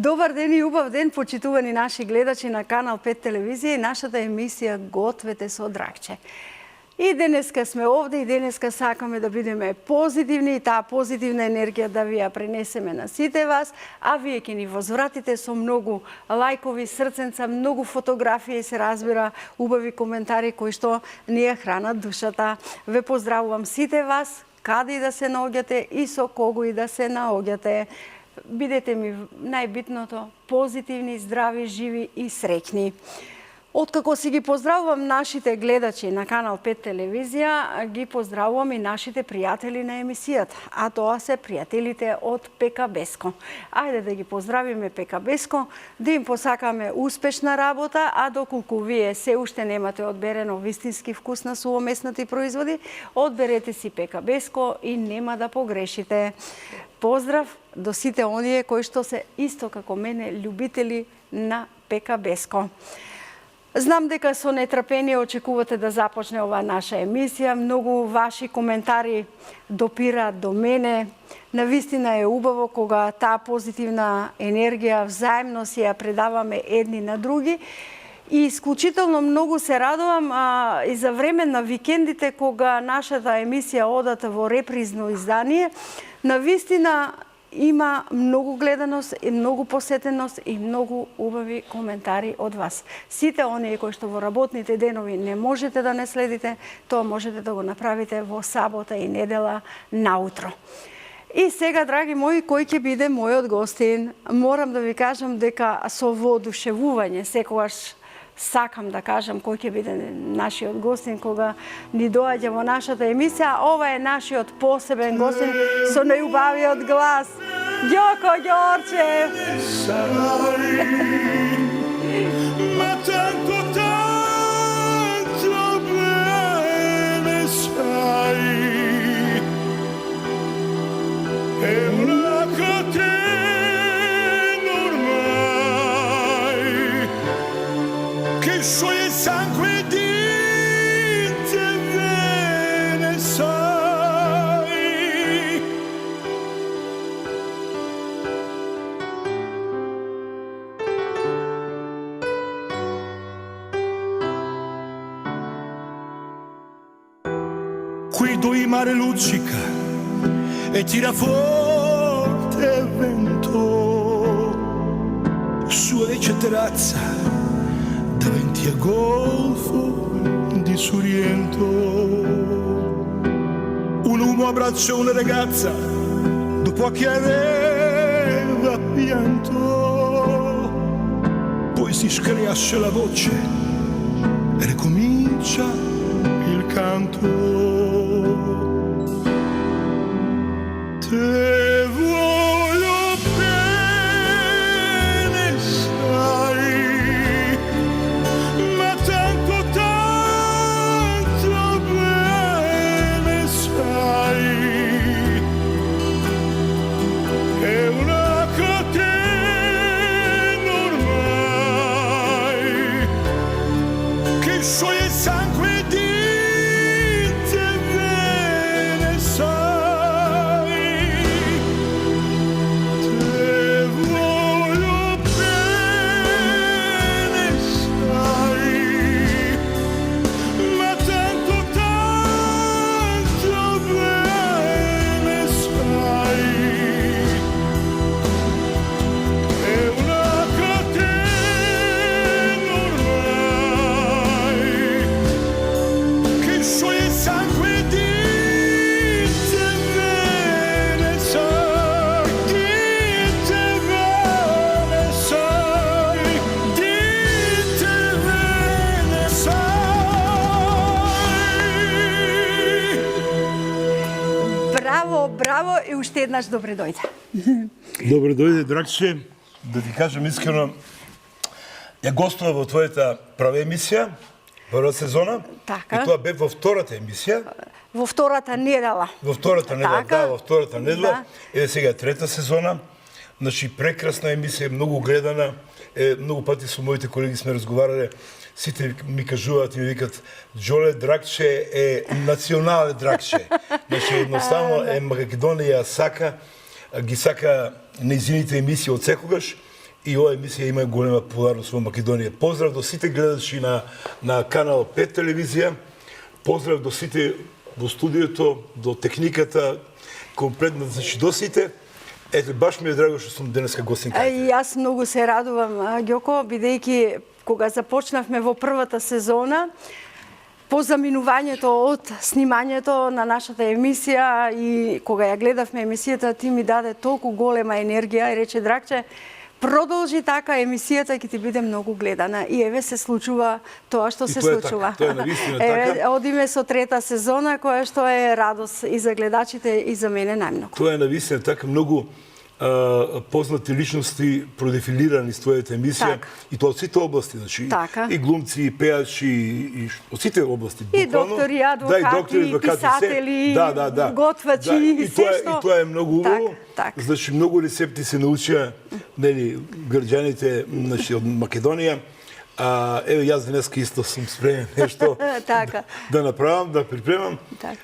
Добар ден и убав ден, почитувани наши гледачи на Канал 5 телевизија и нашата емисија Гответе со Дракче. И денеска сме овде и денеска сакаме да бидеме позитивни и таа позитивна енергија да ви ја пренесеме на сите вас, а вие ќе ни возвратите со многу лајкови, срценца, многу фотографии, се разбира, убави коментари кои што ни ја хранат душата. Ве поздравувам сите вас, каде и да се наоѓате и со кого и да се наоѓате. Бидете ми најбитното позитивни, здрави, живи и среќни. Откако си ги поздравувам нашите гледачи на Канал 5 телевизија, ги поздравувам и нашите пријатели на емисијата, а тоа се пријателите од ПК-Беско. Ајде да ги поздравиме ПК-Беско, да им посакаме успешна работа, а доколку вие се уште немате одберено вистински вкус на сувомеснати производи, одберете си ПК-Беско и нема да погрешите. Поздрав до сите оние кои што се исто како мене љубители на ПК-Беско. Знам дека со нетрпение очекувате да започне оваа наша емисија. Многу ваши коментари допираат до мене. Навистина е убаво кога таа позитивна енергија взаемно си ја предаваме едни на други. И исклучително многу се радувам и за време на викендите кога нашата емисија одат во репризно издание. Навистина има многу гледаност и многу посетеност и многу убави коментари од вас. Сите оние кои што во работните денови не можете да не следите, тоа можете да го направите во сабота и недела наутро. И сега, драги мои, кој ќе биде мојот гостин? Морам да ви кажам дека со воодушевување секогаш сакам да кажам кој ќе биде нашиот гостин кога ни доаѓа во нашата емисија. Ова е нашиот посебен гостин со најубавиот глас, Ѓоко Ѓорчев. Scioglie il sangue di te ve ne sai. Qui dove il mare luccica e tira forte il vento sulla vecchia terrazza davanti al golfo di Sorrento. Un uomo abbraccia una ragazza dopo che aveva pianto, poi si screasce la voce e ricomincia il canto. Te voglio bene, sai, ma tanto bene, sai, è una catena ormai che scioglie il sangue di te ve ne sai. Te voglio bene, sai, ma tanto bene, sai, è una catena ormai che scioglie il sangue di te ve ne sai, di te ve ne sai, di te ve ne sai. Браво, браво и уште еднаш добре дојде. Добре дојде, Дракче. Да ти кажам искрено, ја гостува во твојата прва емисија, прва сезона. Така. И тоа бе во втората емисија. Во втората недела. Во втората недела, Така. да, во втората недела. Да. Еве сега трета сезона. Значи, прекрасна емисија, многу гледана. Многу пати со моите колеги сме разговарале. Сите ми кажуваат и ми викат, Џоле Дракче е национален Дракче. Значи, едноставно е Македонија сака, ги сака нејзините емисии од секогаш и оваа емисија има голема популарност во Македонија. Поздрав до сите гледачи на канал 5 телевизија. Поздрав до сите во студиото, до техниката, комплетно, значи до сите. Ето, баш ми е драго што сум денеска гостин кај тебе. И јас многу се радувам, Ѓоко, бидејќи кога започнавме во првата сезона, по заминувањето од снимањето на нашата емисија и кога ја гледавме емисијата, ти ми даде толку голема енергија и рече, Драгче, продолжи така, емисијата ќе ти биде многу гледана. И еве се случува тоа што се случува. Тоа е навистина така. Одиме со трета сезона, која што е радост и за гледачите и за мене најмногу. Тоа е навистина така, многу познати личности продефилирани с твојата емисија и тоа од сите области, значи и глумци, и пејачи, и од сите области. И доктори, адвокати, и писатели, готвачи, и се што. И тоа е многу убаво. Значи многу рецепти се научија, нели, граѓаните, значи од Македонија. Еве јас денеска исто сум спремен нешто да направам, да припремам.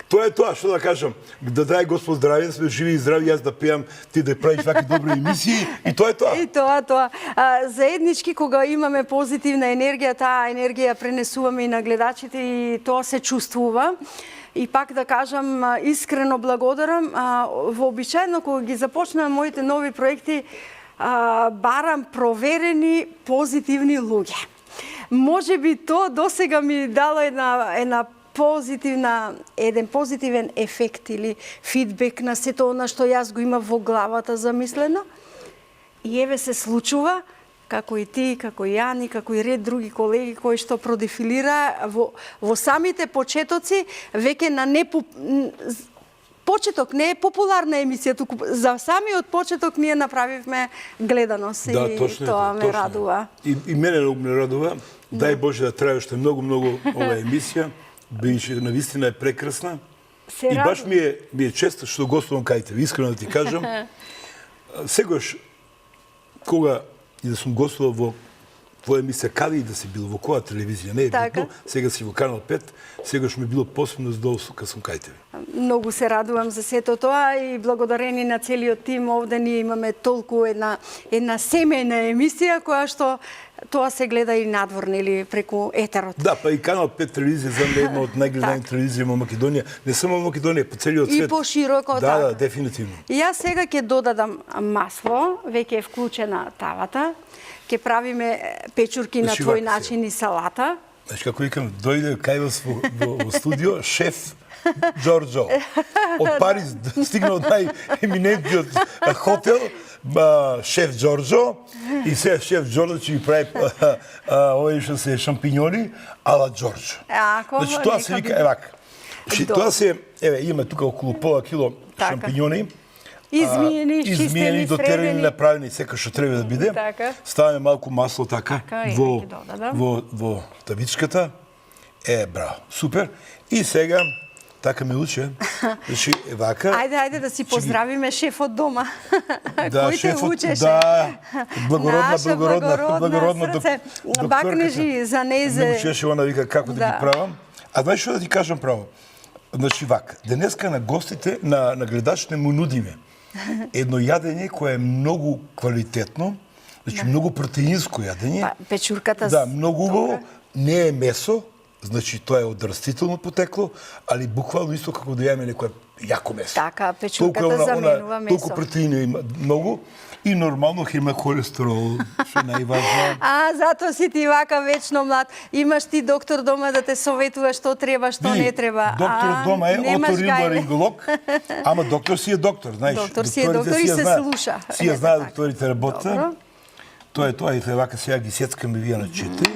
Тоа е тоа, што да кажам. Да дај Господ здравје, сме живи и здрави, јас да пеам, ти да правиш ваки добри емисии и тоа е тоа. И тоа. Заеднички кога имаме позитивна енергија, таа енергија пренесуваме и на гледачите и тоа се чувствува. И пак да кажам, искрено благодарам. Вообичаено кога ги започнам моите нови проекти, барам проверени позитивни луѓе. Може би тоа досега ми дало еден позитивен ефект или фидбек на сето она што јас го имам во главата замислено. И еве се случува, како и ти, како и Јани, како и ред други колеги кои што продефилира во самите почетоци, веќе на почеток не е популарна емисија, туку за самиот почеток ние направивме гледаност и тоа ме радува. И мене многу ме радува. Дај Боже да трае уште многу оваа емисија, бидејќи навистина е прекрасна. И баш ми е чест што гостувам кај тебе, искрено да ти кажам. Сегаш кога и да сум гостувал во твоја емисија, каде и да си бил, во која телевизија, не е битно, сега си во Канал 5, сегаш ми било посебно задоволство кога сум кај тебе. Многу се радувам за сето тоа и благодарени на целиот тим овде ние имаме толку една семејна емисија која што тоа се гледа и надворно или преку етерот. Да, па и Канал 5 телевизија за една од најгледаните телевизии во Македонија, не само во Македонија, по целиот свет. И пошироко така. Да, дефинитивно. И јас сега ќе додадам масло, веќе е вклучена тавата. Ќе правиме печурки на твој начин и салата. Знаеш како викам, дојде кај вас во студио шеф Ѓорџо. Од Париз стигна од најеминентниот хотел, шеф Ѓорџо, и сега шеф Ѓорџо ќе ги прави овој што се шампиньони ала Ѓорџо. Значи тоа се вика евака. Тоа се, еве, имаме тука околу пола кило шампиньони. Измиени, дотерени, направени, сека што треба да биде. Ставаме малку масло така во тавичката. Браво, супер. И сега, така ме уче, значи вака. Ајде да си поздравиме шефот дома. Да, шефот, да, благородна срце. Бакнежи за незе. Не учеше она вика како да ги правам. А знаеш што да ти кажам право? Значи вака, денеска на гостите, на гледачите му нудиме едно јадење кое е многу квалитетно, значи многу протеинско јадење. Печурката. Да, многу убаво, не е месо, значи тоа е од растително потекло, али буквално исто како да јаме некое јако месо. Така, печурката заменува месо. Толку протеини има многу и нормално ќе има холестерол, што е најважно. Затоа си ти вака вечно млад. Имаш ти доктор дома да те советува што треба, што не треба. Доктор дома е оториноларинголог, ама доктор си е доктор, знаеш. Доктор си е доктор и се слуша. Си ја знае докторите работа. Тоа е тоа и вака сега ги сецкаме вие на 4.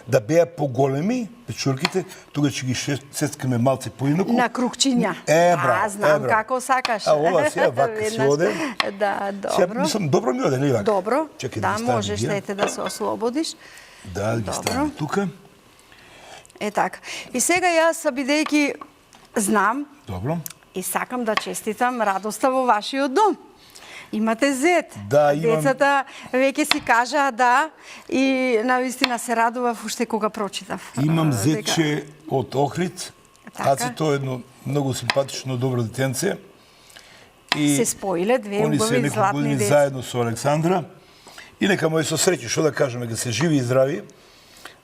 Да беа поголеми печурките, тога ќе ги сецкаме малце поинаку. На крукчиња. Браво. Знам како сакаш. Ова сега вака си оде. Да, добро. Мислам, добро ми оде, не вака. Добро. Да, можеш да се ослободиш. Да, ги ставаме тука. Така. И сега јас, бидејќи знам и сакам да честитам радоста во вашиот дом. Имате зет. Да, имам. Децата веќе си кажаа да и навистина се радував уште кога прочитав. Имам зетче од Охрид. Ацето е едно многу симпатично, добро детенце. И се споиле две убави златни деца. Заедно со Александра. И нека мој со среќа, што да кажам, нека се живи и здрави.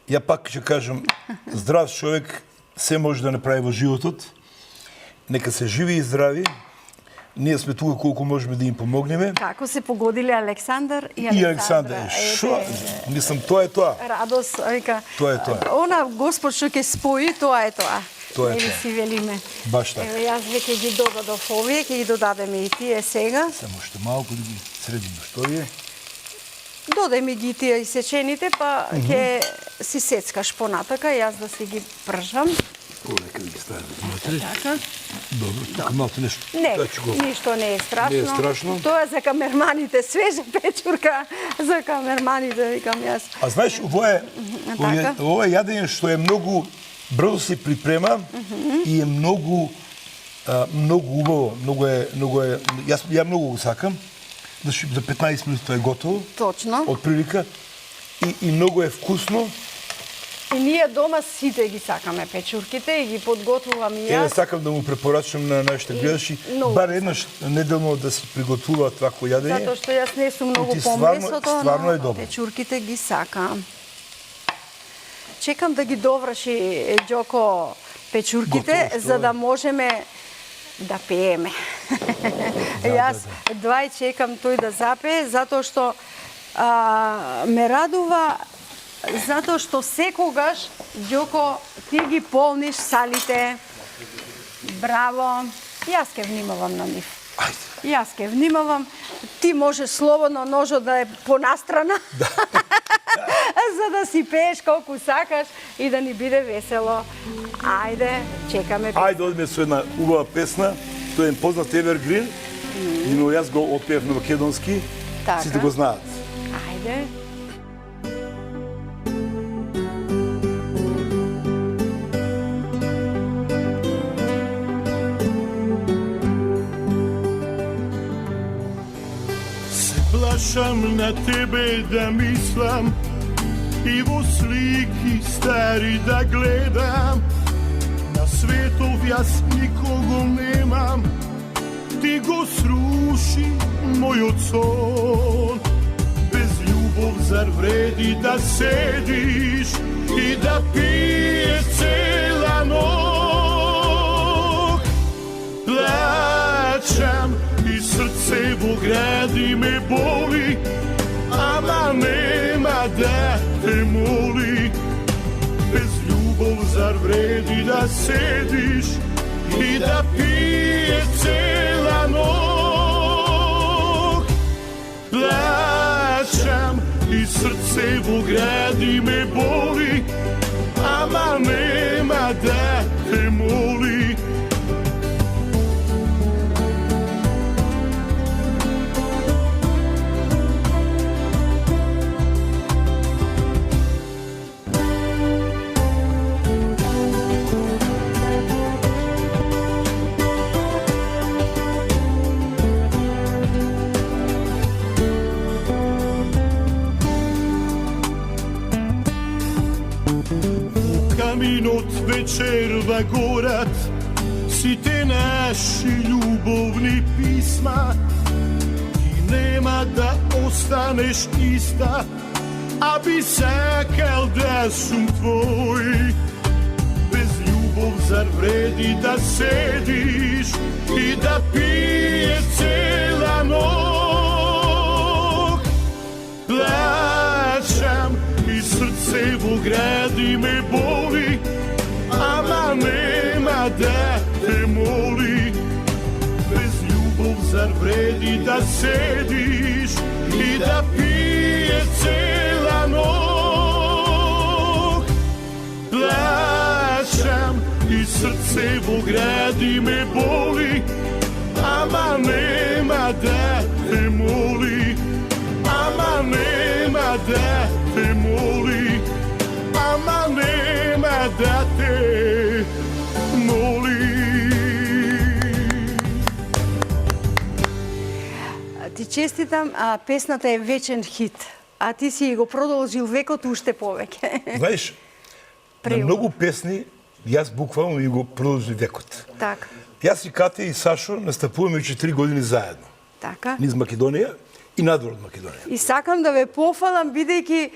Ја пак ќе кажам, здрав човек се може да направи во животот. Нека се живи и здрави. Ние сме тука колку можеме да им помогнеме. Како се погодиле Александар и И Александра. Шо? Мислам, тоа е тоа. Радост, вика. Тоа е тоа. Она Господ што ќе спои, тоа е тоа. Тоа е Нели тоа. си велиме. Баш така. Еве јас веќе ги додадов овие, ќе ги додадеме и тие сега. Само што малку да ги средиме што е. Додај ми ги тие исечените, па ќе си сецкаш понатака, јас да си ги пржам. Овде каде ги ставаме внатре. Така. Добро, тука малку нешто. Не, Тоа ќе го- ништо не е страшно. Не е страшно. Тоа е за камерманите, свежа печурка за камерманите, викам јас. А знаеш, Така. ова е јадење што е многу брзо се припрема и е многу убаво, ја многу го сакам. Значи за 15 минути тоа е готово. Точно. Од прилика и многу е вкусно. И ние дома сите ги сакаме печурките и ги подготвувам и Еве јас. сакам да му препорачам на нашите гледачи многу бар еднаш неделно да си приготвуваат вакво јадење. Затоа што јас не сум многу Оти по стварно- месото, стварно но е добро. печурките ги сакам. Чекам да ги доврши Џоко печурките, Готово, за тоа да е. можеме да пееме. Јас два и чекам тој да запее, затоа што ме радува, затоа што секогаш, Џоко, ти ги полниш салите. Браво. Јас ке внимавам на нив. Ајде. Јас ке внимавам. Ти може слободно ножот да е понастрана. За да си пееш колку сакаш и да ни биде весело. Ајде, чекаме. Ајде одиме со една убава песна, тоа е познат Evergreen, но јас го отпеев на македонски, Така. сите го знаат. Ајде. Плашам на тебе да мислам и во слики стари да гледам. На светов јас никого немам, ти го сруши мојот сон. Без љубов зар вреди да седиш и да пиеш цела ног? Плачам и срце во гради ме боли, ама нема да те моли. Без љубов зар вреди да седиш и да пиеш цела ног? Плачам и срце во гради ме боли, ама нема да те моли. Каминот вечерва горат сите наши љубовни писма. Ти нема да останеш иста, а би сакал да сум твој. Без љубов зар вреди да седиш и да пиеш цела ног? Плачам и срце во гради ме боли, ама нема да те моли. Без љубов зар вреди да седиш и да пиеш цела ног? Плачам и срце во гради ме боли, ама нема да те моли. Ама нема да те моли, ама нема да те моли. Ти честитам, песната е вечен хит. А ти си го продолжил векот уште повеќе. Знаеш, на Прело. многу песни јас буквално ми го продолжи векот. Така, Јас и Катја и Сашо настапуваме 4 години заедно. така. Низ Македонија и надвор од Македонија. И сакам да ве пофалам, бидејќи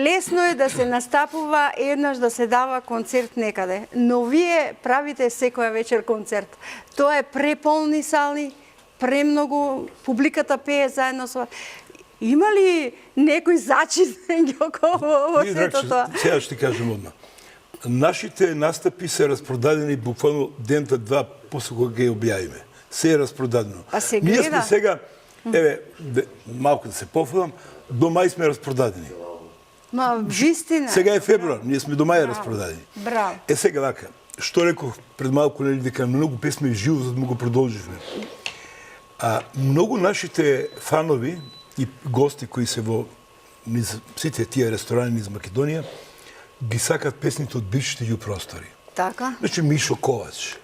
лесно е да се настапува еднаш да се дава концерт некаде, но вие правите секоја вечер концерт. Тоа е преполни сали, премногу, публиката пее заедно со вас. Има ли некој зачин во сето тоа? Сега ще ти кажем одма. Нашите настапи се распродадени буквално дента-два после кога ги објавиме. Се е распродадено. А се Ние гледа? сме сега, малку да се пофалам, до мај сме распродадени. Ма, вистина. Сега е февруар, ние сме до мај распродадени. Браво. Сега вака, што реков пред малку, нели, дека многу песми живо, за да му го продолживме. Многу нашите фанови и гости кои се во сите тие ресторани низ Македонија, ги сакат песните од бившите ју простори. Така? Значи Мишо Ковач,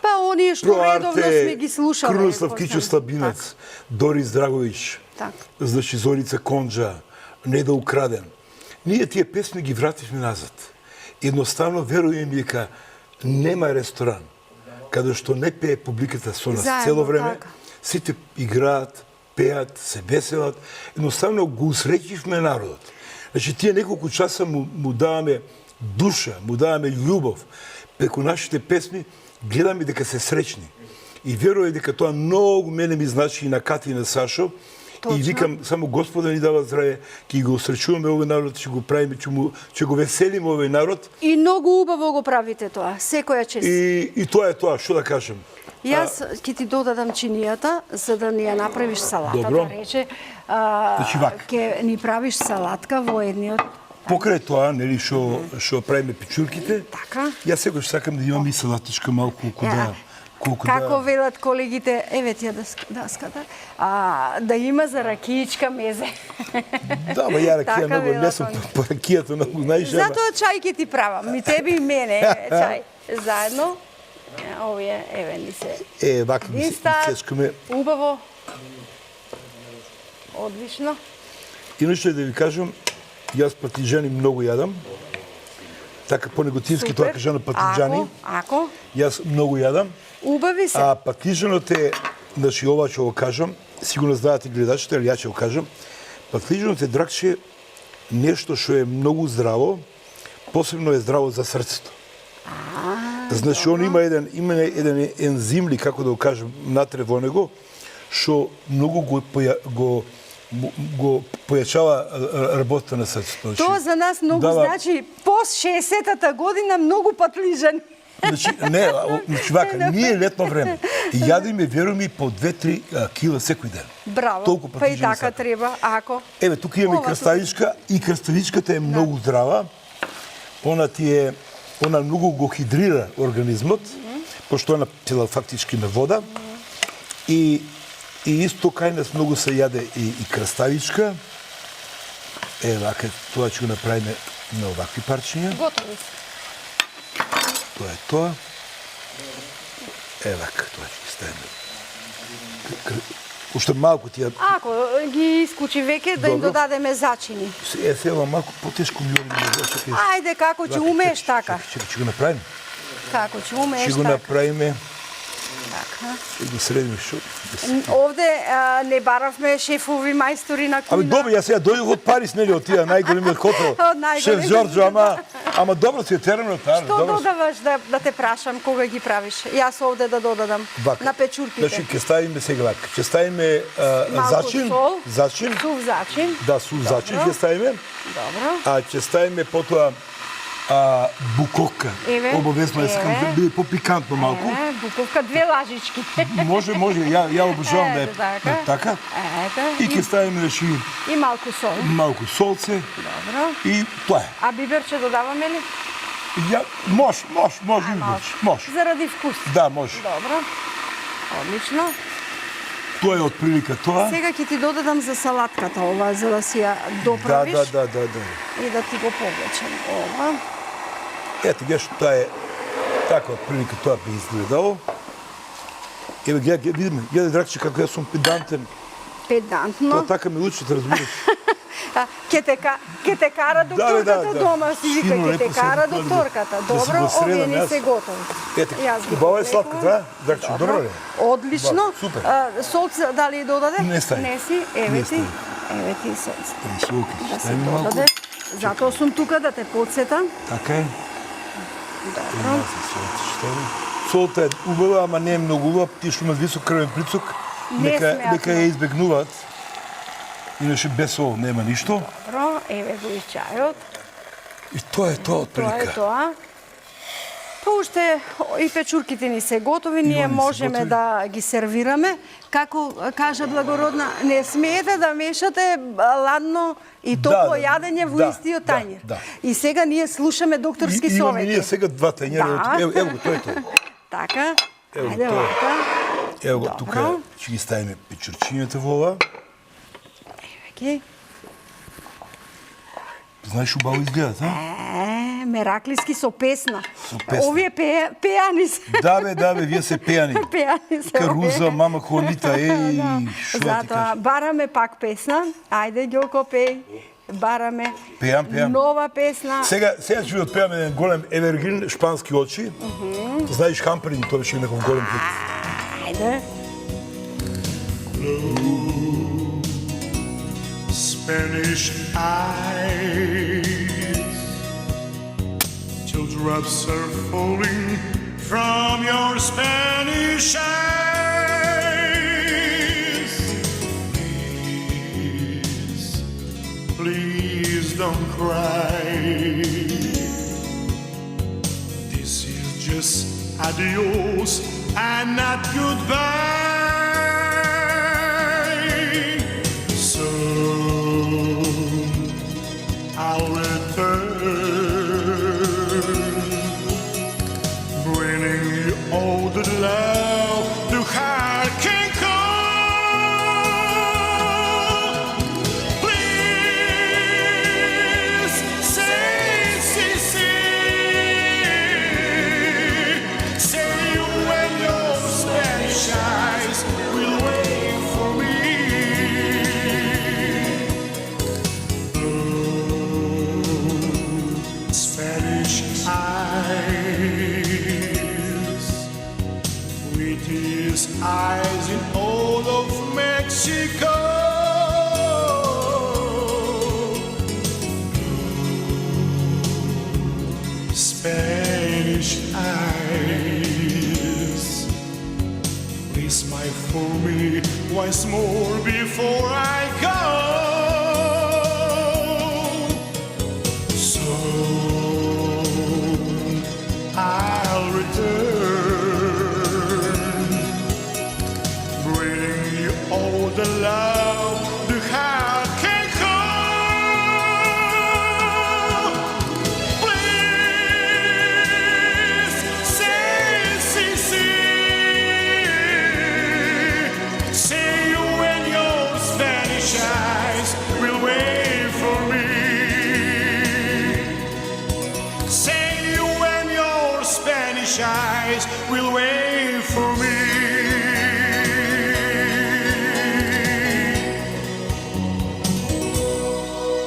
Па оние што редовно сме ги слушале. Крунослав Кичо Слабинец, Дорис Драгович, Так. значи Зорица Конџа, Не да украден. Ние тие песни ги вративме назад. Едноставно веруваме ми дека нема ресторан каде што не пее публиката со нас Заедно, цело време. така. Сите играат, пеат, се веселат. Едноставно го усреќивме народот. Значи тие неколку часа му даваме душа, му даваме љубов. Преку нашите песни гледаме дека се среќни. И верувам дека тоа многу мене ми значи и на Кати и на Сашо. Точно. И викам, само Господ да ни дава здраве, ќе го усречуваме овој народ, ќе го правиме, ќе го веселиме овој народ. И многу убаво го правите тоа, секоја чест. И тоа е тоа, што да кажем. Јас ќе ти додадам чинијата, за да ни ја направиш салатата, Добро. рече. Значи вака. Ќе ни правиш салатка во едниот. Покрај тоа, нели, што правиме пичурките, Така. јас секогаш сакам да имам и салатичка малку колку Како велат колегите, еве ти ја даската, да има за ракиичка мезе. Да, ма ја ракија Така многу велат не сум они. по ракијата многу знаеш. Затоа чај ќе ти правам, и тебе и мене, чај. Заедно. Овие, еве ни се. Вака ми се цечкаме. Убаво. Одлично. Иначе да ви кажам, јас патиџани многу јадам. Така по неготивски тоа кажа на патиџани. Ако. Јас многу јадам. Убави се. А патиџанот е, значи ова ќе го кажам, сигурно знаат и гледачите, али ја ќе го кажам. Патиџанот е дракче нешто што е многу здраво, посебно е здраво за срцето. Значи он има еден ензим, ли како да го кажам, натре во него, што многу го појачава работата на срцето. Тоа за нас многу значи пост 60-та година многу патлижани. Значи, не, значи вака, ние летно време јадиме, веруваме, по 2-3 кила секој ден. Браво, Толку па и патиџани така сакам. треба, ако. Еве, тука имаме Ова краставичка и краставичката е многу здрава. Она многу го хидрира организмот, пошто она цела фактички на вода. И исто кај нас многу се јаде и краставичка. Вака, тоа ќе го направиме на овакви парчиња. Готови се. Тоа е тоа. Вака, тоа ќе ги ставиме. Уште малку тие. Ако ги искучи веќе, да им Добро. додадеме зачини. Сега малку потешко ми е. Ајде, како ќе умееш така. Ќе го направиме. Како ќе умееш Ќе го така. направиме. Така. И го средиме шо. Овде не баравме шефови мајстори на кујна. Добро, јас сега дојдов од Париз, нели, од тие најголемиот хотел. Од најголемиот. Шеф Џорџо, ама добро си е терено таа. Што додаваш да те прашам кога ги правиш? Јас овде да додадам на печурките. Значи, ќе ставиме сега вака. Ќе ставиме зачин. сол, Зачин. сув зачин. Да, сув зачин ќе ставиме. Добро. А ќе ставиме потоа буковка. Еве, Обовезно е, сакам да биде попикантно малку. Буковка, 2 лажички. Може, ја обожавам да е така. Ето. И ќе ставиме значи И малку сол. малку солце. Добро. И тоа е. А биберче додаваме ли? Може, може. Заради вкус. Да, може. Добро. Одлично. Тоа е отприлика тоа. Сега ќе ти додадам за салатката ова, за да си ја доправиш. Да. И да ти го повлечем ова. Ето, гледаш, тоа е така отприлика тоа би изгледало. Еве, видиме, гледај, драгче, како јас сум педантен. Педантно. Тоа така ме учат, разбираш. Ке те кара докторката дома, си вика, Сигурно, ке те лепо кара се докторката. да си го Добро, овие средам не јас. се готови. Ете, Јас ги убаво е повлекувам. сладко, да? Дракче, добро ли? Одлично. Браво, супер. Солце дали додаде? Не стави. Не си, еве Не ти. стави. Еве ти солце. Да се Дај ми малку. додаде. Затоа сум тука да те подсетам. Така е. Добро. Солта е убава, ама не е многу убава, тие што имат висок крвен прицук, Не сметам. нека ја избегнуваат. Иначе без сол нема ништо. Добро, еве го и чајот. И тоа е тоа Тоа е отприлика. тоа. Па уште и печурките ни се готови, ние они се можеме готови. да ги сервираме. Како кажа благородна, не смеете да мешате ладно и топло јадење во истиот тањер. да. И сега ние слушаме докторски И имаме ние совети. сега два тањера. Да. Ево го, тоа е тоа. Така, Ево, ајде тоа е. вака. Ево го, Добро. тука ќе ги ставиме печурчињата во ова. Ги. Знаеш убаво изгледат, а? Мераклиски со песна. Со песна. Овие пејани се. Да бе, вие се пејани. Пејани се. Каруза, овие. мама Хуанита, шо да ти Затоа кажам. бараме пак песна. Ајде, Ѓоко, пеј. Бараме Пеам. нова песна. Сега ќе ви отпеаме еден голем евергрин, шпански очи. Знаеш Хамперин, тоа беше некој голем хит. Ајде. Spanish eyes, teardrops are falling from your Spanish eyes. Please don't cry. This is just adios and not goodbye. I'll return, bringing you all the love the heart can call. Please say you and your Spanish eyes will wait for me. Spanish eyes, with his eyes in all of Mexico. Spanish eyes, please smile for me once more before I go. I'll return, bringing you all the love the heart can call. Please say you and your Spanish eyes will wait for me. Say you and your Spanish eyes will wait for me.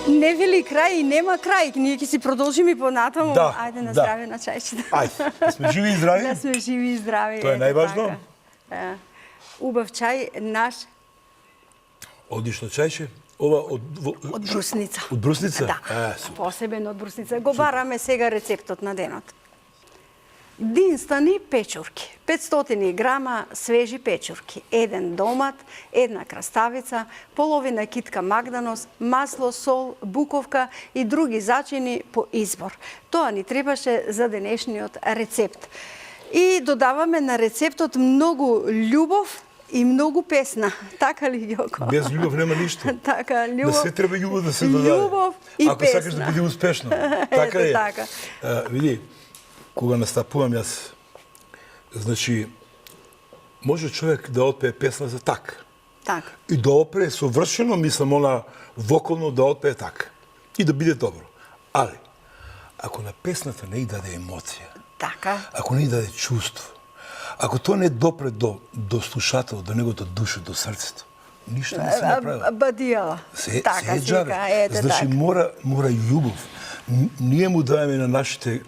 Не вели крај и нема крај. Ние ќе си продолжиме и понатаму. Да, Ајде на да. здраве на чајчета. Ајде, да сме живи и здрави. Да сме живи и здрави. Тоа е ето најважно. така. Убав чај наш Одлично чајче. Ова од од брусница. Од брусница? Да, Супер. посебен од брусница. Го бараме сега рецептот на денот. Динстани печурки, 500 грама свежи печурки, 1 домат, 1 краставица, половина китка магданос, масло, сол, буковка и други зачини по избор. Тоа ни требаше за денешниот рецепт. И додаваме на рецептот многу љубов и многу песна. Така ли, Ѓоко? Без љубов нема ништо. Така, На љубов. се треба љубов да се додаде. Љубов и Ако песна. сакаш да биде успешно. Така Ето е. така. Види, кога настапувам јас, значи, може човек да отпее песна за так. Така. И да опре совршено, мислам, она вокално да отпее так. И да биде добро. Али, ако на песната не и даде емоција, Така. ако не и даде чувство, ако тоа не допре до слушател, до неговото душа, до срцето, ништо не се направило. Бадијала. Се Така е сека, джабе. ете Значи така. мора љубов. Ние му даваме на нашите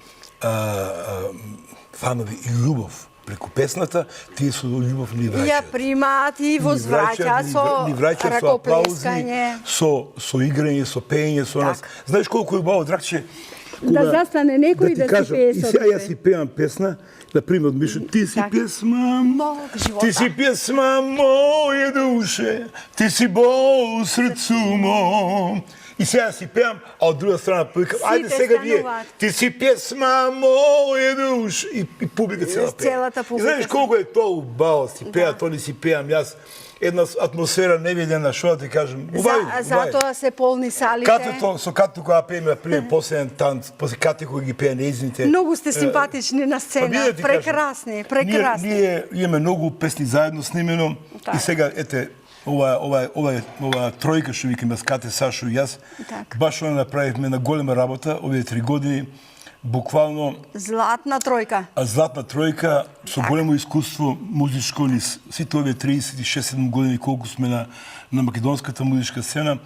фанови љубов. Преку песната, тие со љубов ни враќаат. Ја примаат и возвраќаат со ракоплескање. Со играње, со пеење, со нас. Знаеш колку е убаво, Дракче, Да застане некој да си пее со тебе. И сега јас си пеам песна, да пример од Мишо, ти си песма, ти си песма моје душе, ти си бол у срцу мом. И сега си пеам, а од друга страна повикам, ајде сега вие, ти си песма моје душе. И публика цела пее. Целата публика. И знаеш колку е тоа убаво, си пеат, они си пеам, јас една атмосфера невидена, што да ти кажем. Затоа се полни салите. Со Катето кога пееме, например, последен танц, после Катето кога ги пее неизните. Многу сте симпатични на сцена, прекрасни, прекрасни. Ние имаме многу песни заедно снимено и сега, ете, ова тројка што викаме с Кате, Сашо и јас, баш она направивме на голема работа овие 3 години. Буквално Златна тројка. Златна тројка со големо искуство музичко ни сите овие 36-7 години колку сме на македонската музичка сцена.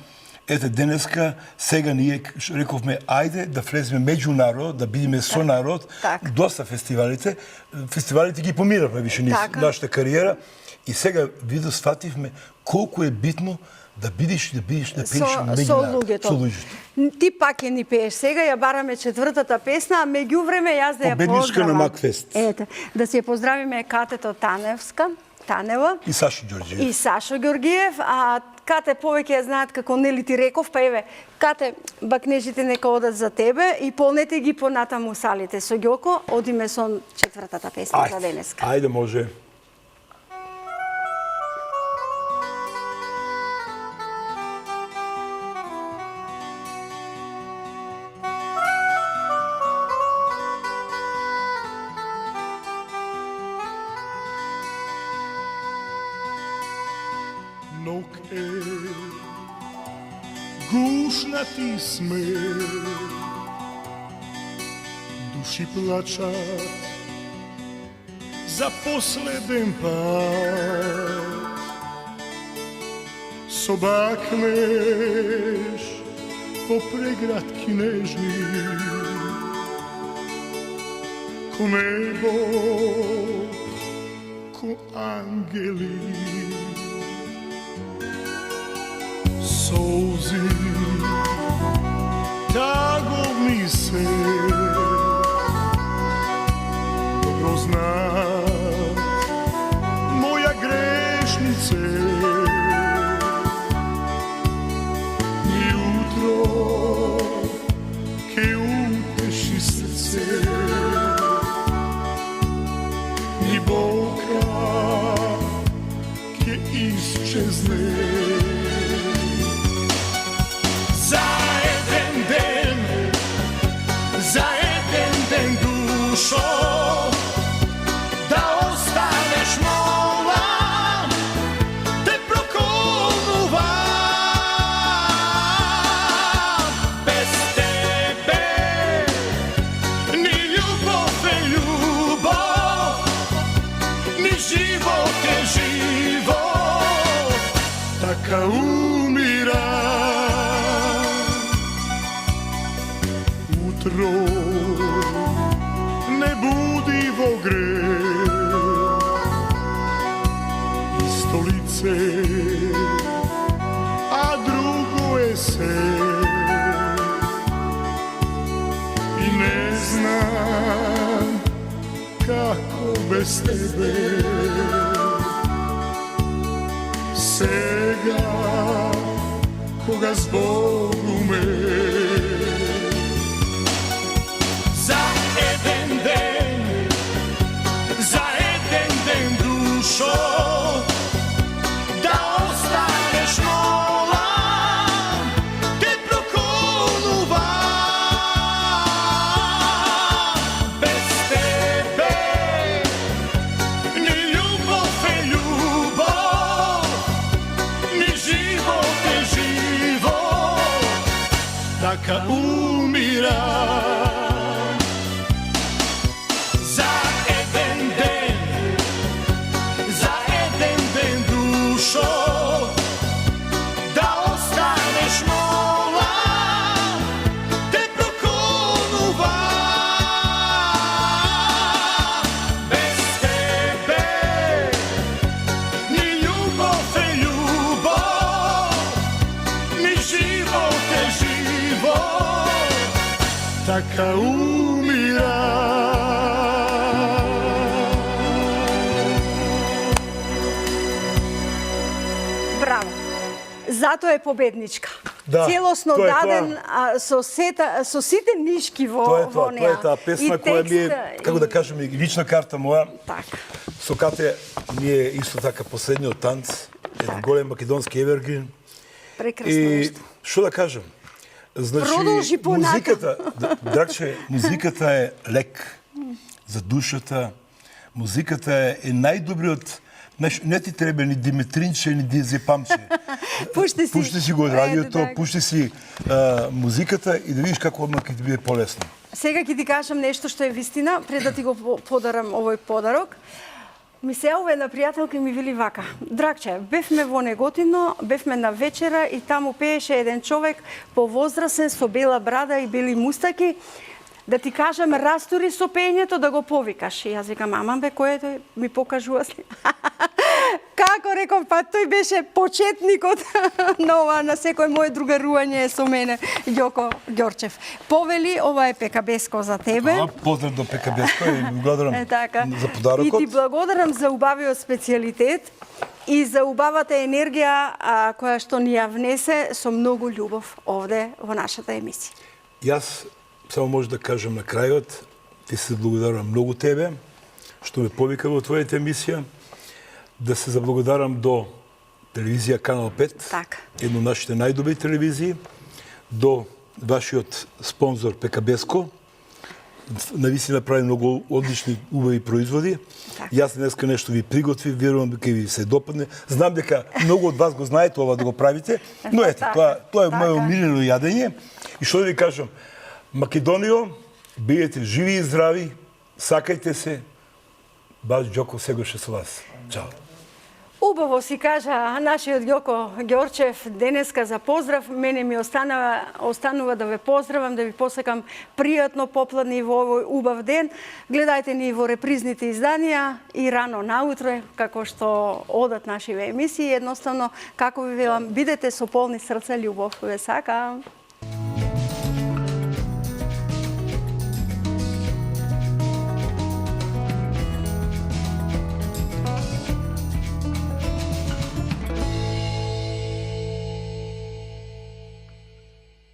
Ете денеска сега ние рековме ајде да влеземе меѓу народ, да бидеме со народ. Доста фестивалите ги помиравме више нашата кариера и сега видо сфативме колку е битно да пееш меѓу луѓето. Ти пак ќе ни пееш сега, ја бараме 4-та песна, а меѓувреме јас да ја победничка на Макфест. Ете, да се ја поздравиме Катето Танева и Сашо Ѓорѓиев. И Сашо Ѓорѓиев, а Кате повеќе ја знаат како нели ти реков, па еве, Кате, бакнежите нека одат за тебе и полнете ги понатаму салите со Ѓоко, одиме со 4-та песна за денеска. Ајде може. Гушнати сме, души плачат за последен пат. Собакнеш по преградки нежни, ко небо, ко ангели. Солзи, таговни се, добро знаат моја грешнице. И утро ке утеши срце, и болка ке исчезне. За еден ден душо, да останеш мола, те проколнувам. Без тебе ни љубов е љубов, ни живот е живот, така утро не буди во грех, исто лице, а друго е се. И не знам како без тебе. Сега кога зборуваме за еден ден душо, да останеш мола, те проколнувам. Без тебе ни љубов е љубов, ни живот е живот, така умирам. сака умира. Браво. Затоа е победничка. Да, Целосно тоа е даден со сите нишки во Тоа неа. е таа песна која ми е, како да кажем, и лична карта моја. Така. Со Кате ми е исто така последниот танц, еден голем македонски евергрин. Прекрасно И нешто. што да кажем? Значи, Продолжи понатаму. музиката, Драгче, музиката е лек за душата. Музиката е најдобриот. Знаеш, не ти треба ни Димитринче, ни Диазепамче. Пушти си го од радиото, така. пушти си музиката и да видиш како одмah ќе ти биде полесно. Сега ќе ти кажам нешто што е вистина, пред да ти го подарам овој подарок. Ми се јавува една пријателка и ми вели вака: Драгче, бевме во Неготино, бевме на вечера и таму пееше еден човек повозрасен со бела брада и бели мустаки. Да ти кажам, растури со пењето да го повикаш. И јас викам, аман бе, кој е тој? Ми покажува сли. Како реков, па тој беше почетникот на секој моје другарување со мене, Ѓоко Ѓорчев. Повели, ова е ПКБ-ско за тебе. Поздрав до ПКБ-ско и благодарам Така. за подарокот. И ти благодарам за убавиот специјалитет и за убавата енергија која што ни ја внесе со многу љубов овде во нашата емисија. Јас само може да кажам на крајот, ти се благодарам многу тебе, што ме повика во твојата емисија, да се заблагодарам до телевизија Канал 5, Така. една од нашите најдобри телевизии, до вашиот спонзор ПКБ-ско, навистина прави многу одлични, убави производи. Така. Јас денеска нешто ви приготвив, верувам дека ви се допадне. Знам дека многу од вас го знаете ова да го правите, но ете, Така. тоа е Така. моје омилено јадење. И што да ви кажам, Македонијо, бидете живи и здрави, сакајте се, баш Ѓоко сегоше со вас. Чао. Убаво си кажа нашиот Ѓоко Ѓорчев денеска за поздрав. Мене ми останува да ве поздравам, да ви посакам пријатно попладни во овој убав ден. Гледајте ни во репризните изданија и рано наутро, како што одат нашиве емисии. Едноставно, како ви велам, бидете со полни срца љубов. Ве сакам.